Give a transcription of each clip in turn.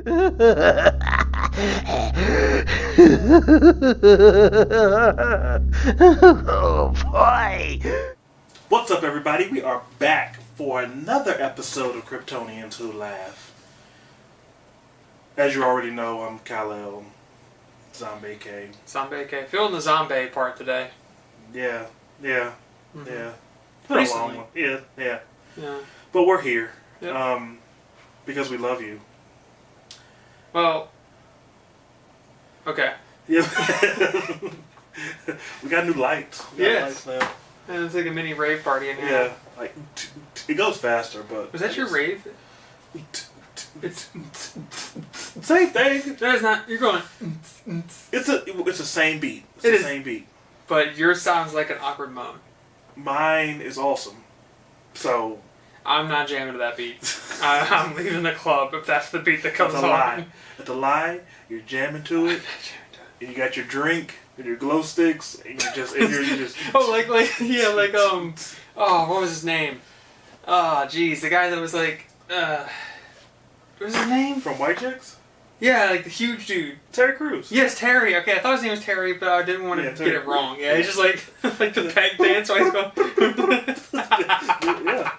Oh boy! What's up, everybody? We are back for another episode of Kryptonians Who Laugh. As you already know, I'm Kal-El, Zombie K. Zombie K. Feeling the zombie part today. Yeah. Mm-hmm. It's been a Recently. long one. Yeah. Yeah. But we're here. Yep. Because we love you. Well. Okay. Yeah. We got new lights. Yes. Lights now. And it's like a mini rave party in here. Yeah. Like, it goes faster, but... Was that your rave? It's Same thing. that is not. You're going. It's the same beat. It's It the is. same beat. But yours sounds like an awkward moan. Mine is awesome. So... I'm not jamming to that beat. I'm leaving the club if that's the beat that comes That's a on. lie. That's a lie. You're jamming to it, and you got your drink and your glow sticks, and you just Oh, like what was his name? Oh, jeez, the guy that was like, what was his name? from White Chicks? Yeah, like the huge dude. Terry Crews. Yes, Terry. Okay, I thought his name was Terry, but I didn't want to Yeah, get Terry. it wrong. Yeah, he's just like the peg dance. So he's going.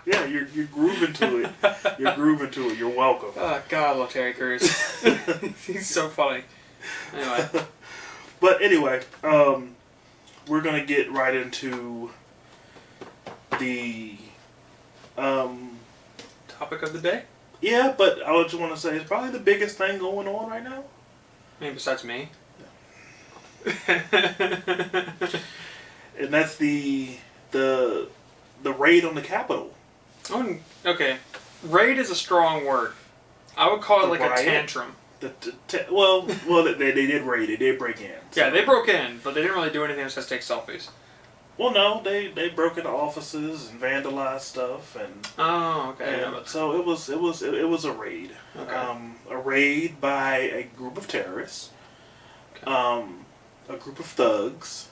Yeah. You're grooving to it. You're grooving to it. You're welcome. Oh God, I love Terry Crews. He's so funny. Anyway, But anyway, we're gonna get right into the topic of the day. yeah. But I just want to say it's probably the biggest thing going on right now. I mean, besides me. And that's the raid on the Capitol. Oh, okay. Raid is a strong word. I would call it like Riot? a tantrum. Well, they did raid. They did break in. Yeah, they broke in, but they didn't really do anything besides take selfies. Well, no, they broke into offices and vandalized stuff, and Oh, okay. and so it was a raid. Okay. A raid by a group of terrorists. Okay. A group of thugs.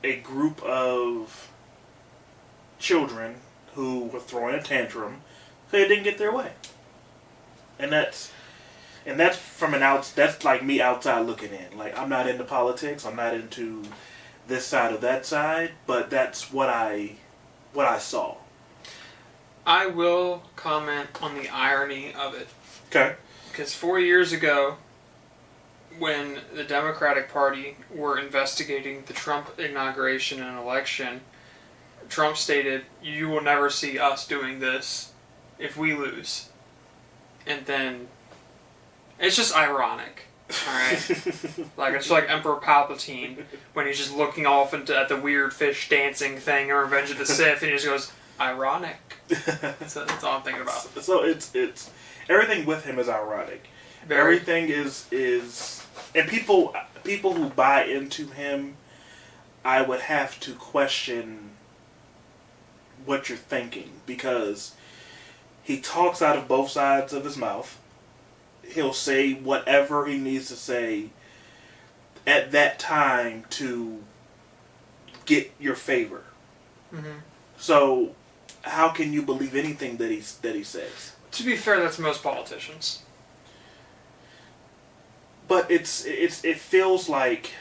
A group of children who were throwing a tantrum because they didn't get their way. And that's from that's like me outside looking in. Like, I'm not into politics. I'm not into this side or that side, but that's what I saw. I will comment on the irony of it. Okay. Because 4 years ago, when the Democratic Party were investigating the Trump inauguration and election, Trump stated, "You will never see us doing this if we lose." And then, it's just ironic, alright? Like, it's like Emperor Palpatine, when he's just looking off at the weird fish dancing thing in Revenge of the Sith, and he just goes, ironic. That's all I'm thinking about. So it's everything with him is ironic. Very. Everything is and people who buy into him, I would have to question what you're thinking, because he talks out of both sides of his mouth. He'll say whatever he needs to say at that time to get your favor. Mm-hmm. So how can you believe anything that he says? To be fair, that's most politicians. But it feels like,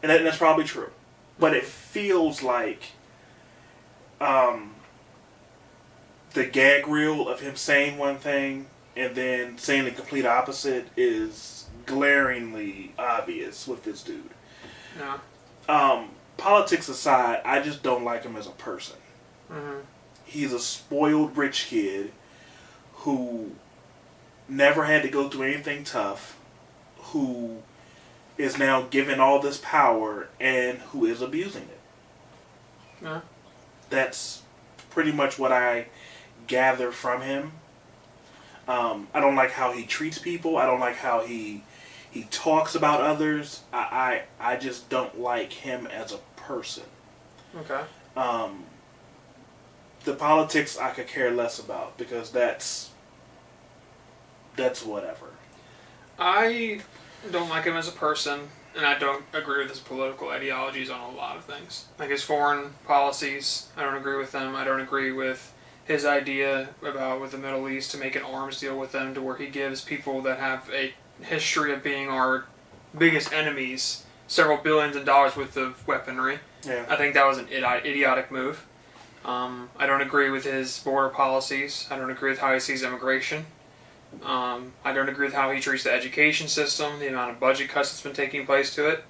and that's probably true, but it feels like the gag reel of him saying one thing and then saying the complete opposite is glaringly obvious with this dude. Yeah. Politics aside, I just don't like him as a person. Mm-hmm. He's a spoiled rich kid who never had to go through anything tough, who is now given all this power and who is abusing it. Yeah. That's pretty much what I gather from him. I don't like how he treats people. I don't like how he talks about others. I just don't like him as a person. Okay. The politics I could care less about, because that's whatever. I don't like him as a person, and I don't agree with his political ideologies on a lot of things. Like his foreign policies, I don't agree with them. I don't agree with his idea about with the Middle East to make an arms deal with them, to where he gives people that have a history of being our biggest enemies several billions of dollars worth of weaponry. Yeah. I think that was an idiotic move. I don't agree with his border policies. I don't agree with how he sees immigration. I don't agree with how he treats the education system, the amount of budget cuts that's been taking place to it.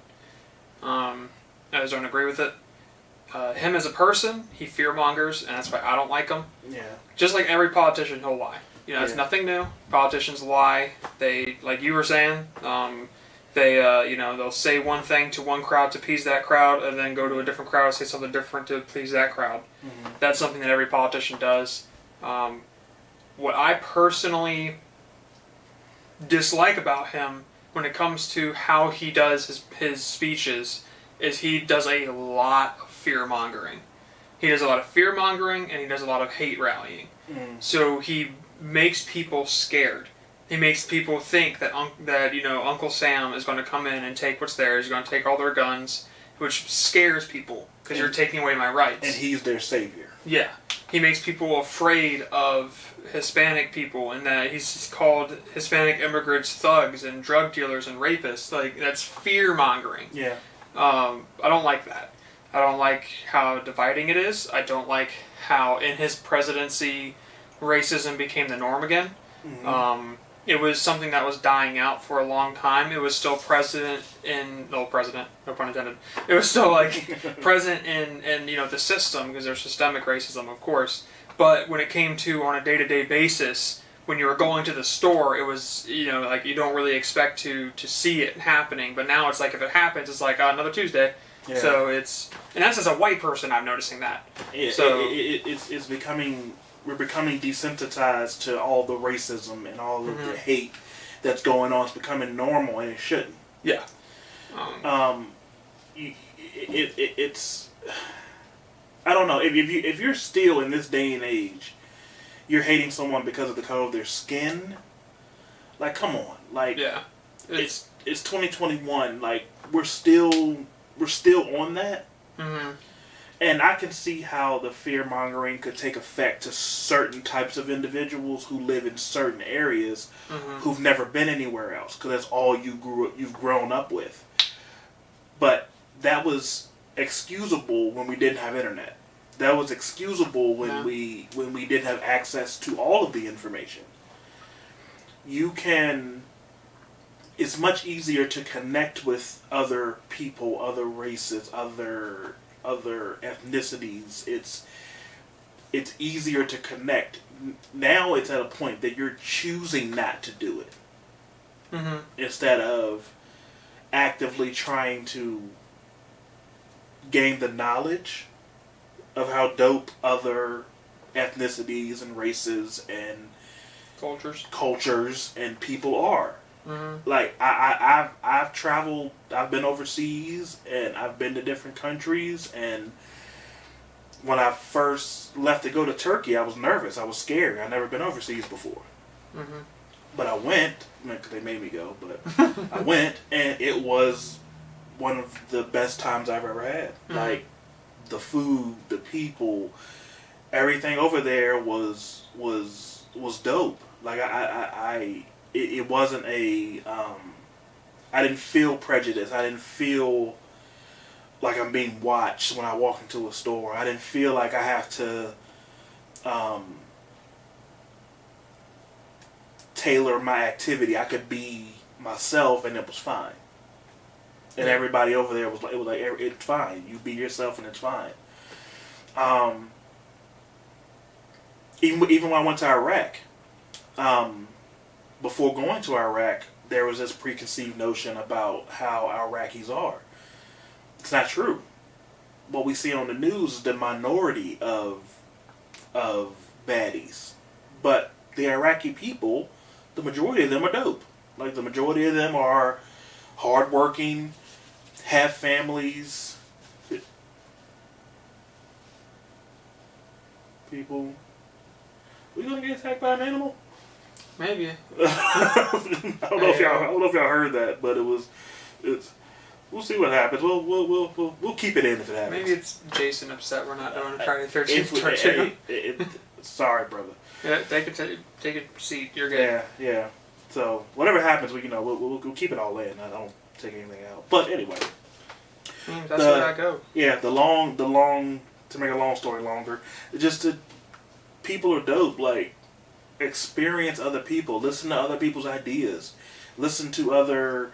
I just don't agree with it. Him as a person, he fear-mongers, and that's why I don't like him. Yeah. Just like every politician, he'll lie. You know, it's nothing new. Politicians lie. They, like you were saying, they'll say one thing to one crowd to appease that crowd, and then go to a different crowd and say something different to please that crowd. Mm-hmm. That's something that every politician does. What I personally dislike about him when it comes to how he does his speeches is he does a lot of fear-mongering. He does a lot of fear-mongering, and he does a lot of hate rallying. Mm. So he makes people scared. He makes people think that Uncle Sam is going to come in and take what's theirs. He's going to take all their guns, which scares people because you're taking away my rights. And he's their savior. Yeah. He makes people afraid of Hispanic people, and that he's called Hispanic immigrants thugs and drug dealers and rapists. Like, that's fear-mongering. Yeah. I don't like that. I don't like how dividing it is. I don't like how in his presidency racism became the norm again. Mm-hmm. It was something that was dying out for a long time. It was still present, no pun intended. It was still present in the system, because there's systemic racism, of course. But when it came to on a day-to-day basis, when you were going to the store, it was you don't really expect to see it happening. But now it's like if it happens, it's like another Tuesday. Yeah. So and that's as a white person, I'm noticing that. It's becoming. We're becoming desensitized to all the racism and all of the hate that's going on. It's becoming normal, and it shouldn't. Yeah. It's. I don't know if you're still in this day and age, you're hating someone because of the color of their skin. Like, come on, yeah. It's 2021. Like, we're still on that. Mm-hmm. And I can see how the fear-mongering could take effect to certain types of individuals who live in certain areas who've never been anywhere else, because that's all you've grown up with. But that was excusable when we didn't have internet. That was excusable when we didn't have access to all of the information. It's much easier to connect with other people, other races, other ethnicities. It's easier to connect. Now it's at a point that you're choosing not to do it, instead of actively trying to gain the knowledge of how dope other ethnicities and races and cultures and people are. Mm-hmm. Like I've traveled, I've been overseas, and I've been to different countries. And when I first left to go to Turkey, I was nervous. I was scared. I'd never been overseas before. Mm-hmm. But I went, because they made me go. But I went, and it was one of the best times I've ever had. Mm-hmm. Like, the food, the people, everything over there was dope. Like it wasn't I didn't feel prejudice. I didn't feel like I'm being watched when I walk into a store. I didn't feel like I have to tailor my activity. I could be myself, and it was fine. And everybody over there was like, it's fine. You be yourself, and it's fine. Even when I went to Iraq, before going to Iraq, there was this preconceived notion about how Iraqis are. It's not true. What we see on the news is the minority of baddies. But the Iraqi people, the majority of them are dope. Like, the majority of them are hardworking, have families. People. We gonna get attacked by an animal? Maybe. I don't know if y'all heard that, but it's. We'll see what happens. We'll keep it in if it happens. Maybe it's Jason upset we're not doing a Friday 13th part 2. Sorry, brother. Yeah, take a seat. You're good. Yeah. So whatever happens, we'll keep it all in. I don't take anything out. But anyway, That's where I go. Yeah, the long to make a long story longer, people are dope. Like, experience other people, listen to other people's ideas, listen to other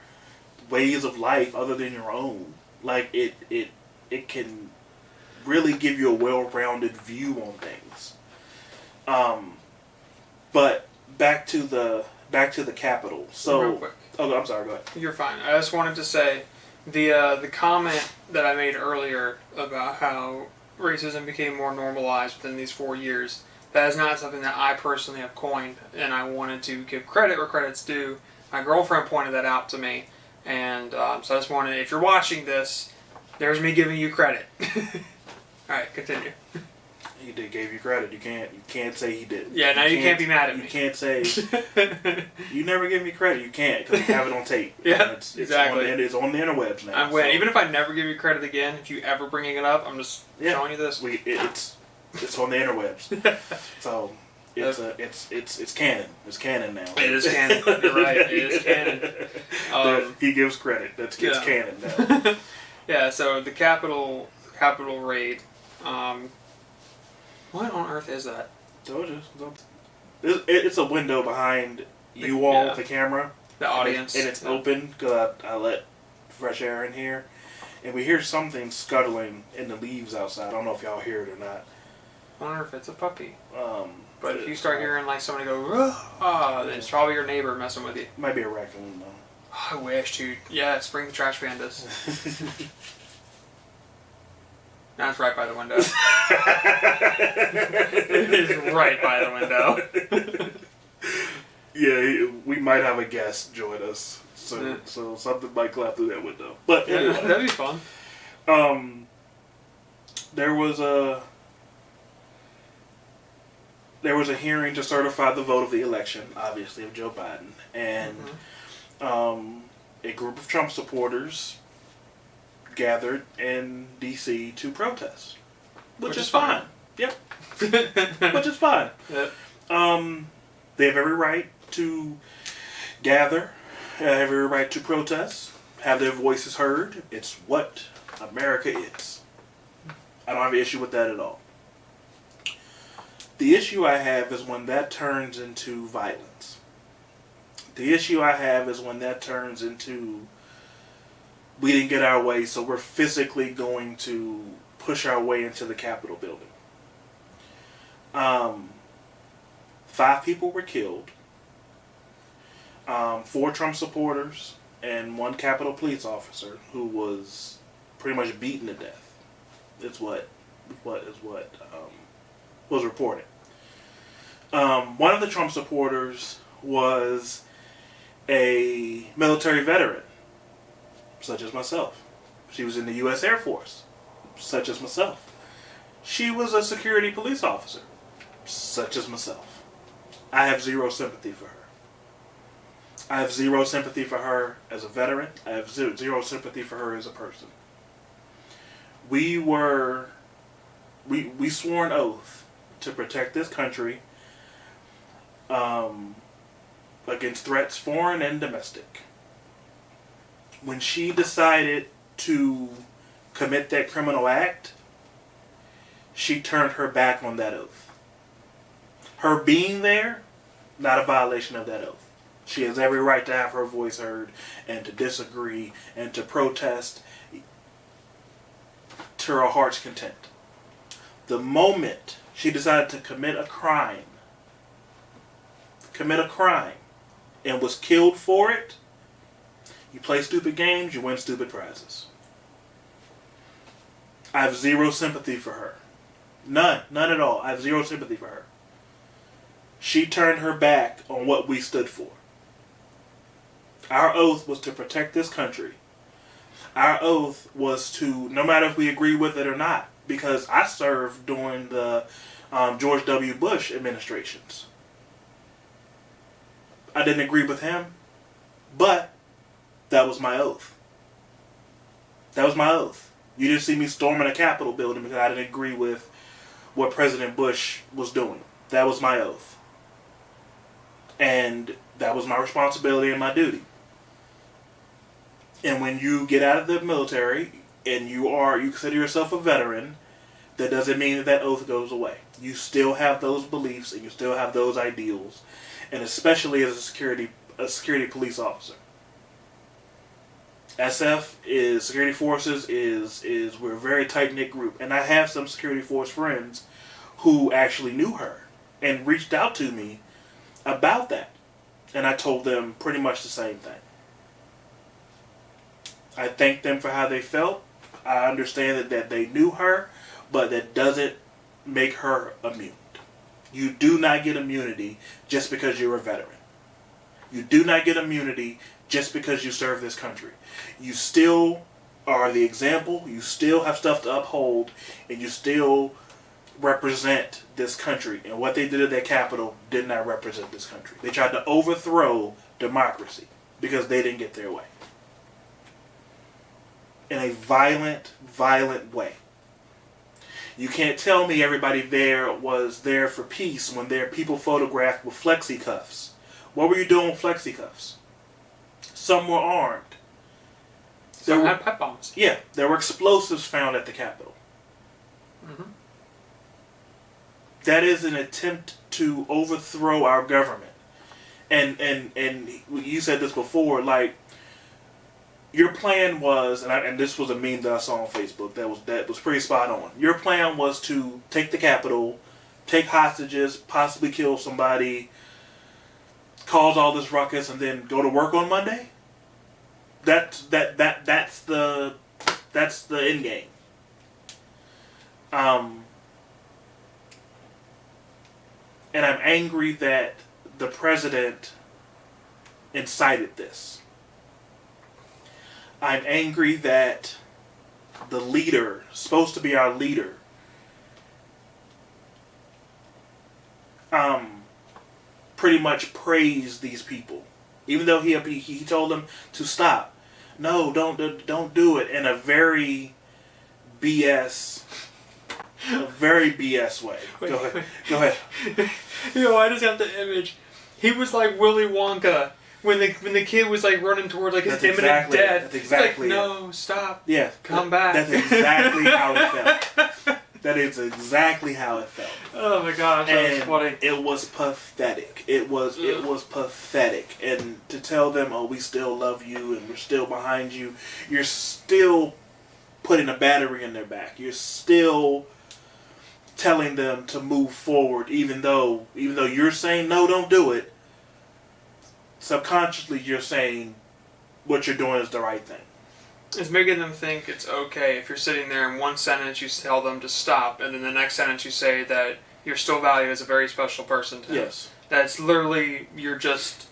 ways of life other than your own. Like, it can really give you a well-rounded view on things. But back to the Capitol. So, real quick. Oh, I'm sorry. Go ahead. You're fine. I just wanted to say the comment that I made earlier about how racism became more normalized within these 4 years. That is not something that I personally have coined, and I wanted to give credit where credit's due. My girlfriend pointed that out to me, and so I just wanted, if you're watching this, there's me giving you credit. All right, continue. He gave you credit. You can't say he didn't. Yeah, now you can't be mad at me. You can't say you never give me credit. You can't, because you have it on tape. Yeah, exactly. It's on the interwebs now. I'm winning. Even if I never give you credit again, if you ever bringing it up, I'm just showing you this. It's on the interwebs. So it's canon. It's canon now. It is canon. You're right. It is canon. He gives credit. It's canon now. Yeah. So the Capitol raid. What on earth is that? Told you. It's a window behind you all, the camera. The audience. And it's open because I let fresh air in here. And we hear something scuttling in the leaves outside. I don't know if y'all hear it or not. I wonder if it's a puppy. But if you start hearing like somebody go, then it's probably your neighbor messing with you. Might be a raccoon, though. I wish, dude. Yes, bring the trash pandas. That's right by the window. It is right by the window. Yeah, we might have a guest join us soon, so something might clap through that window. But anyway, that'd be fun. There was a hearing to certify the vote of the election, obviously, of Joe Biden, and a group of Trump supporters gathered in D.C. to protest, which is fine. Yep. Which is fine. Yep. They have every right to gather, have every right to protest, have their voices heard. It's what America is. I don't have an issue with that at all. The issue I have is when that turns into violence. The issue I have is when that turns into, we didn't get our way, so we're physically going to push our way into the Capitol building. 5 people were killed. 4 Trump supporters and 1 Capitol police officer who was pretty much beaten to death. It's what was reported. One of the Trump supporters was a military veteran, such as myself. She was in the U.S. Air Force, such as myself. She was a security police officer, such as myself. I have zero sympathy for her. I have zero sympathy for her as a veteran. I have zero sympathy for her as a person. We swore an oath to protect this country against threats foreign and domestic. When she decided to commit that criminal act, she turned her back on that oath. Her being there, not a violation of that oath. She has every right to have her voice heard and to disagree and to protest to her heart's content. The moment she decided to commit a crime, and was killed for it, you play stupid games, you win stupid prizes. I have zero sympathy for her. None at all. I have zero sympathy for her. She turned her back on what we stood for. Our oath was to protect this country. Our oath was to, no matter if we agree with it or not, because I served during the George W. Bush administrations. I didn't agree with him, but that was my oath. That was my oath. You didn't see me storming a Capitol building because I didn't agree with what President Bush was doing. That was my oath. And that was my responsibility and my duty. And when you get out of the military and you consider yourself a veteran, that doesn't mean that oath goes away. You still have those beliefs and you still have those ideals, and especially as a security police officer. SF is security forces is we're a very tight knit group, and I have some security force friends who actually knew her and reached out to me about that, and I told them pretty much the same thing. I thanked them for how they felt. I understand that they knew her, but that doesn't make her immune. You do not get immunity just because you're a veteran. You do not get immunity just because you serve this country. You still are the example, you still have stuff to uphold, and you still represent this country. And what they did at that Capitol did not represent this country. They tried to overthrow democracy because they didn't get their way. In a violent, violent way. You can't tell me everybody there was there for peace when there are people photographed with flexi cuffs. What were you doing with flexi cuffs? Some were armed. Some had pipe bombs. Yeah, there were explosives found at the Capitol. Mm-hmm. That is an attempt to overthrow our government. And you said this before, like, your plan was, and this was a meme that I saw on Facebook that was pretty spot on. Your plan was to take the Capitol, take hostages, possibly kill somebody, cause all this ruckus, and then go to work on Monday. That's the end game. And I'm angry that the president incited this. I'm angry that the leader, supposed to be our leader, pretty much praised these people, even though he told them to stop. No, don't do it, in a very BS way. Wait. Go ahead. Yo, I just got the image. He was like Willy Wonka when the kid was like running towards like his imminent death. That's exactly like, no, stop. Yeah. Come back. That's exactly how it felt. That is exactly how it felt. Oh my gosh, that was funny. It was pathetic. It was pathetic. And to tell them, oh, we still love you and we're still behind you, you're still putting a battery in their back. You're still telling them to move forward, even though you're saying no, don't do it. Subconsciously, you're saying what you're doing is the right thing. It's making them think it's okay if you're sitting there in one sentence you tell them to stop, and then the next sentence you say that you're still valued as a very special person to him. Yes. That's literally, you're just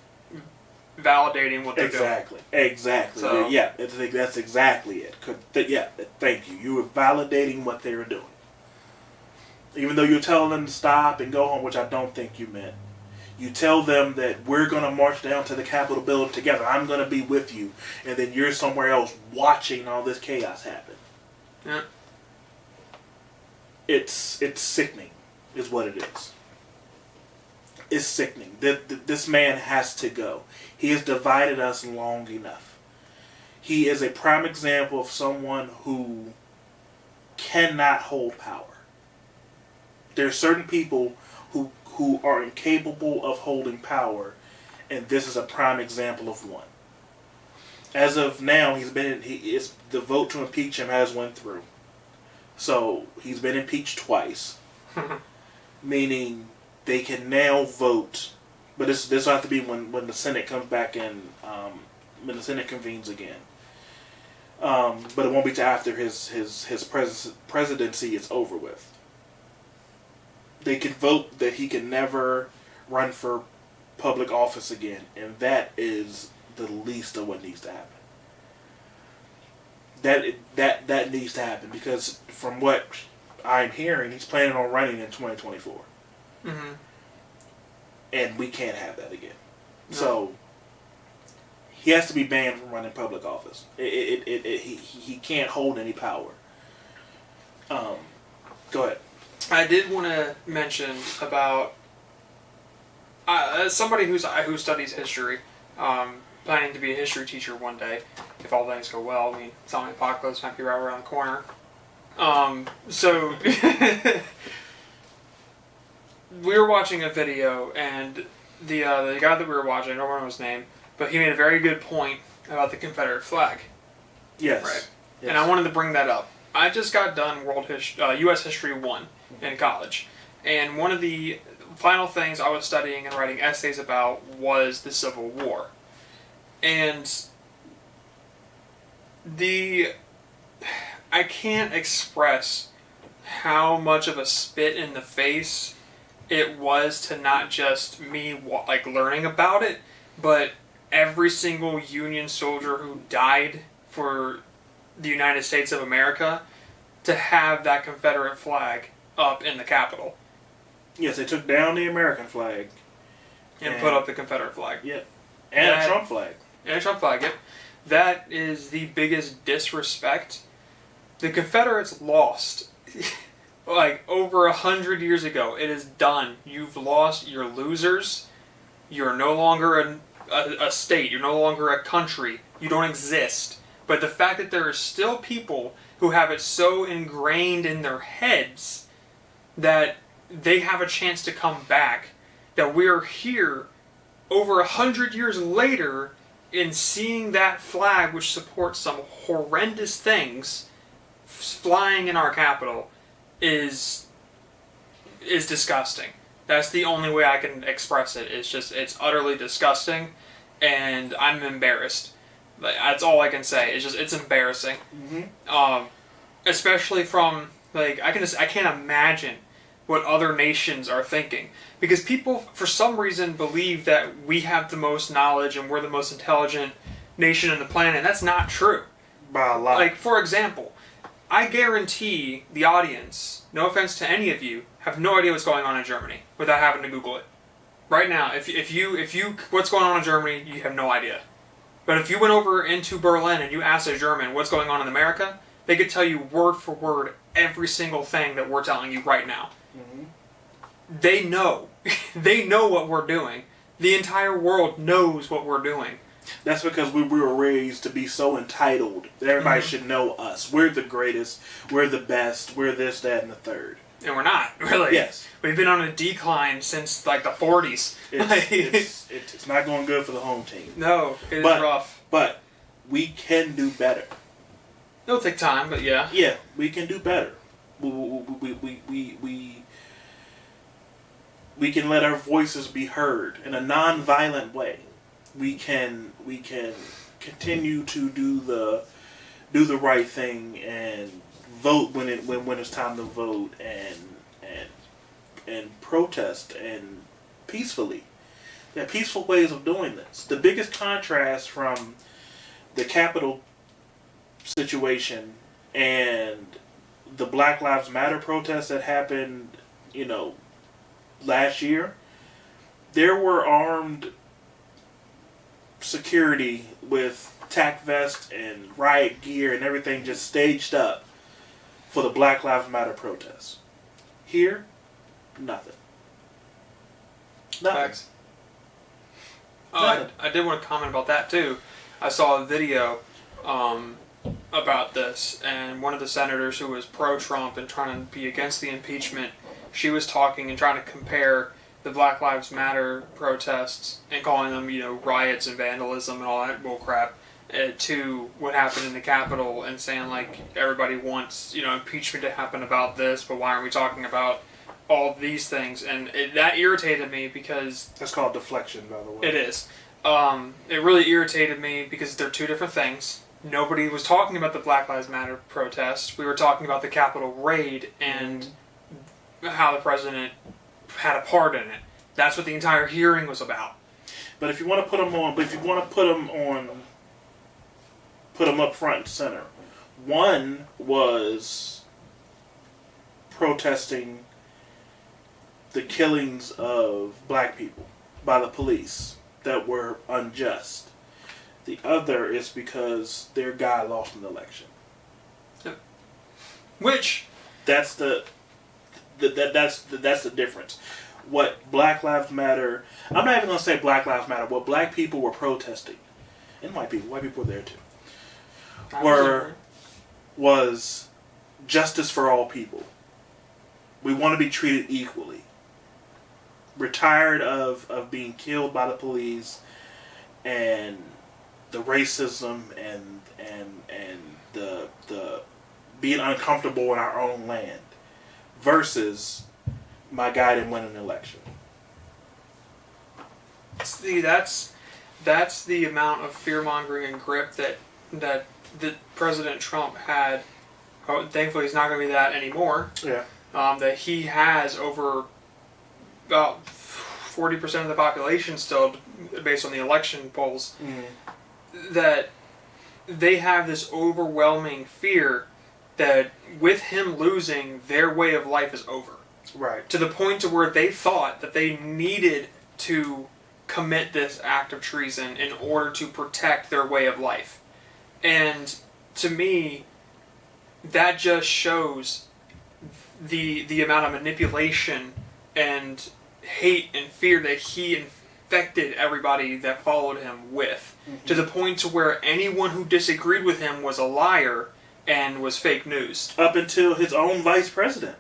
validating what they're doing. Exactly. So, yeah, that's exactly it. Thank you. You were validating what they were doing. Even though you're telling them to stop and go home, which I don't think you meant. You tell them that we're going to march down to the Capitol building together. I'm going to be with you. And then you're somewhere else watching all this chaos happen. Yeah. It's sickening, is what it is. It's sickening. This man has to go. He has divided us long enough. He is a prime example of someone who cannot hold power. There are certain people who are incapable of holding power, and this is a prime example of one. As of now, the vote to impeach him has went through. So he's been impeached twice, meaning they can now vote. But this will have to be when the Senate comes back in, when the Senate convenes again. But it won't be till after his presidency is over with. They can vote that he can never run for public office again, and that is the least of what needs to happen. That needs to happen, because from what I'm hearing, he's planning on running in 2024. Mm-hmm. And we can't have that again. No. So he has to be banned from running public office. He can't hold any power. Go ahead. I did want to mention about As somebody who studies history, planning to be a history teacher one day, if all things go well. I mean, zombie apocalypse might be right around the corner. So we were watching a video, and the guy that we were watching, I don't remember his name, but he made a very good point about the Confederate flag. Yes. Right. Yes. And I wanted to bring that up. I just got done U.S. History 1 in college, and one of the final things I was studying and writing essays about was the Civil War. And I can't express how much of a spit in the face it was to not just me learning about it, but every single Union soldier who died for the United States of America to have that Confederate flag up in the Capitol. Yes, they took down the American flag. And put up the Confederate flag. Yep. And a Trump flag. And a Trump flag, yep. That is the biggest disrespect. The Confederates lost over 100 years ago. It is done. You've lost. You're losers. You're no longer a state. You're no longer a country. You don't exist. But the fact that there are still people who have it so ingrained in their heads that they have a chance to come back, that we're here over 100 years later in seeing that flag, which supports some horrendous things, flying in our capital, is disgusting. That's the only way I can express it. It's utterly disgusting, and I'm embarrassed. That's all I can say. It's embarrassing. Mm-hmm. Especially from I can't imagine what other nations are thinking, because people for some reason believe that we have the most knowledge and we're the most intelligent nation on the planet. And that's not true. By a lot. For example, I guarantee the audience, no offense to any of you, have no idea what's going on in Germany without having to Google it. Right now, if you what's going on in Germany, you have no idea. But if you went over into Berlin and you asked a German what's going on in America, they could tell you word for word every single thing that we're telling you right now. Mm-hmm. They know. They know what we're doing. The entire world knows what we're doing. That's because we were raised to be so entitled that everybody should know us. We're the greatest. We're the best. We're this, that, and the third. And we're not, really. Yes. We've been on a decline since, the 40s. It's not going good for the home team. No, it is rough. But we can do better. It'll take time, but yeah. Yeah, we can do better. We can let our voices be heard in a non-violent way. We can continue to do the right thing and vote when it's time to vote and protest and peacefully. There are peaceful ways of doing this. The biggest contrast from the Capitol situation and the Black Lives Matter protests that happened, last year, there were armed security with tac vests and riot gear and everything just staged up for the Black Lives Matter protests. Here, nothing. Facts. Oh, I did want to comment about that too. I saw a video about this, and one of the senators who was pro-Trump and trying to be against the impeachment, she was talking and trying to compare the Black Lives Matter protests and calling them, riots and vandalism and all that bullcrap to what happened in the Capitol, and saying everybody wants impeachment to happen about this, but why aren't we talking about all these things? And that irritated me because that's called deflection, by the way. It is. It really irritated me because they're two different things. Nobody was talking about the Black Lives Matter protests. We were talking about the Capitol raid and how the president had a part in it. That's what the entire hearing was about. But if you want to put them up front and center. One was protesting the killings of black people by the police that were unjust. The other is because their guy lost an election. Which that's the difference. what Black Lives Matter. I'm not even gonna say Black Lives Matter. What black people were protesting, and white people were there too. Was justice for all people. We want to be treated equally. We're tired of being killed by the police and the racism and the being uncomfortable in our own land versus my guy didn't win an election. See, that's the amount of fear mongering and grip that President Trump had. Oh, thankfully, he's not going to be that anymore. Yeah. That he has over about 40% of the population still, based on the election polls, that they have this overwhelming fear that with him losing, their way of life is over. Right. To the point to where they thought that they needed to commit this act of treason in order to protect their way of life. And to me, that just shows the amount of manipulation and hate and fear that he infected everybody that followed him with, to the point to where anyone who disagreed with him was a liar and was fake news. Up until his own vice president.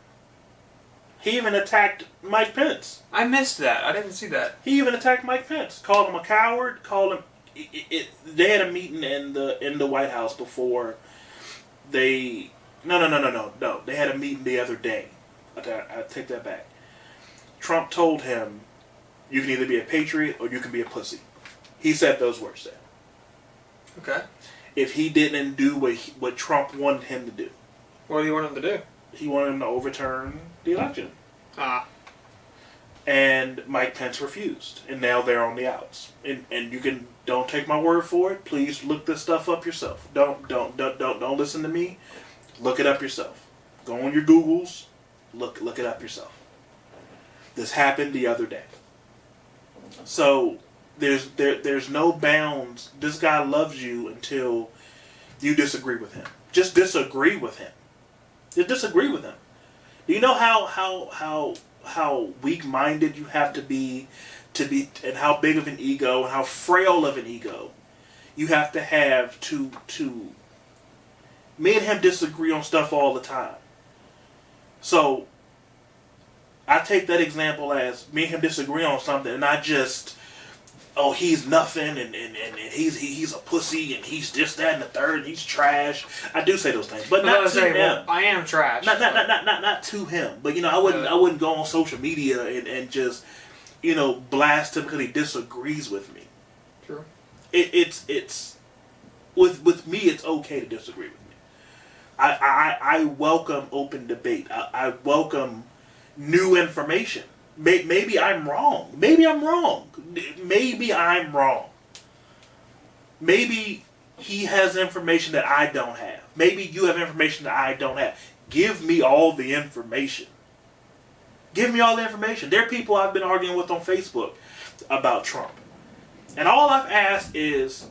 He even attacked Mike Pence. I missed that. I didn't see that. He even attacked Mike Pence. Called him a coward. Called him... They had a meeting in the White House before they... No. They had a meeting the other day. I take that back. Trump told him, you can either be a patriot or you can be a pussy. He said those words there. Okay. If he didn't do what Trump wanted him to do. What do you want him to do? He wanted him to overturn the election. Ah. And Mike Pence refused. And now they're on the outs. And you can... Don't take my word for it. Please look this stuff up yourself. Don't listen to me. Look it up yourself. Go on your Googles. Look it up yourself. This happened the other day. So there's no bounds. This guy loves you until you disagree with him. Just disagree with him. Just disagree with him. Do you know how weak-minded you have to be, and how big of an ego and how frail of an ego you have to me and him disagree on stuff all the time. So I take that example as me and him disagree on something, and I just, oh, he's nothing, and he's a pussy, and he's this, that, and the third, and he's trash. I do say those things, but not to him. Well, I am trash. Not to him. But I wouldn't go on social media and just blast him because he disagrees with me. True. It's with me. It's okay to disagree with me. I welcome open debate. I welcome new information. Maybe I'm wrong. Maybe I'm wrong. Maybe he has information that I don't have. Maybe you have information that I don't have. Give me all the information. Give me all the information. There are people I've been arguing with on Facebook about Trump. And all I've asked is,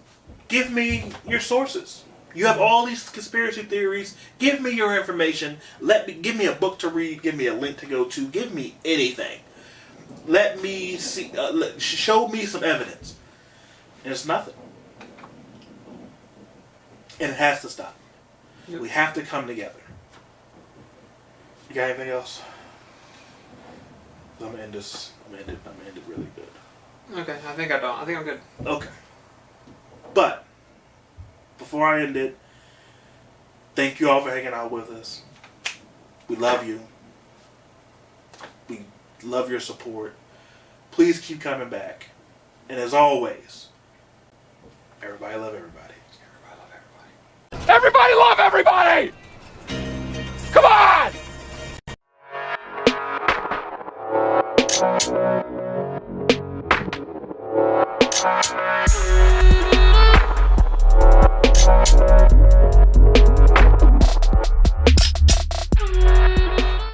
give me your sources. You have all these conspiracy theories. Give me your information. Give me a book to read. Give me a link to go to. Give me anything. Let me see. Show me some evidence. And it's nothing. And it has to stop. Yep. We have to come together. You got anything else? I'm gonna end this. I'm gonna end it really good. Okay, I think I'm good. Okay. But before I end it, thank you all for hanging out with us. We love you. We love your support. Please keep coming back. And as always, everybody love everybody. Everybody love everybody!